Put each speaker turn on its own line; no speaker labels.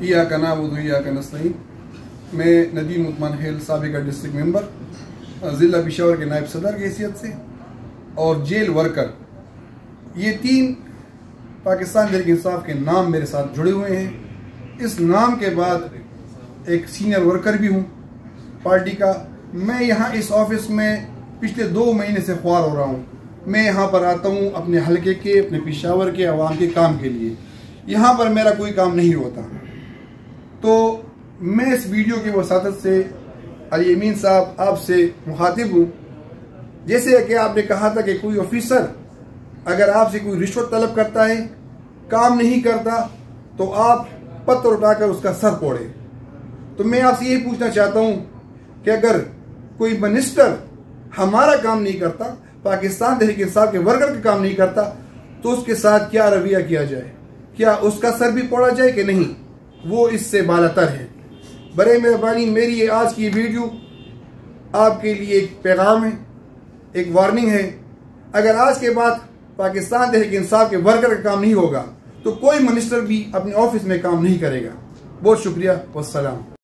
इय्याका नअबुदु व इय्याका नस्तईन। मैं नदीम उस्मान हेल साबिका डिस्ट्रिक्ट मेंबर, ज़िला पेशावर के नायब सदर की हैसियत से और जेल वर्कर, ये 3 पाकिस्तान तहरीक इंसाफ के नाम मेरे साथ जुड़े हुए हैं। इस नाम के बाद एक सीनियर वर्कर भी हूँ पार्टी का। मैं यहाँ इस ऑफिस में पिछले 2 महीने से ख्वार हो रहा हूँ। मैं यहाँ पर आता हूँ अपने हलके के, अपने पेशावर के अवाम के काम के लिए। यहाँ पर मेरा कोई काम नहीं होता। तो मैं इस वीडियो की वसातत से अली अमीन साहब आपसे मुखातिब हूँ। जैसे कि आपने कहा था कि कोई ऑफिसर अगर आपसे कोई रिश्वत तलब करता है, काम नहीं करता, तो आप पत्थर उठाकर उसका सर फोड़े। तो मैं आपसे यही पूछना चाहता हूँ कि अगर कोई मिनिस्टर हमारा काम नहीं करता, पाकिस्तान तहरीक इंसाफ के वर्कर का काम नहीं करता, तो उसके साथ क्या रवैया किया जाए? क्या उसका सर भी फोड़ा जाए कि नहीं? वो इससे बालातर है। बड़े मेहरबानी, मेरी आज की वीडियो आपके लिए एक पैगाम है, एक वार्निंग है। अगर आज के बाद पाकिस्तान तहरीक इंसाफ के वर्कर का काम नहीं होगा, तो कोई मिनिस्टर भी अपने ऑफिस में काम नहीं करेगा। बहुत शुक्रिया, वस्सलाम।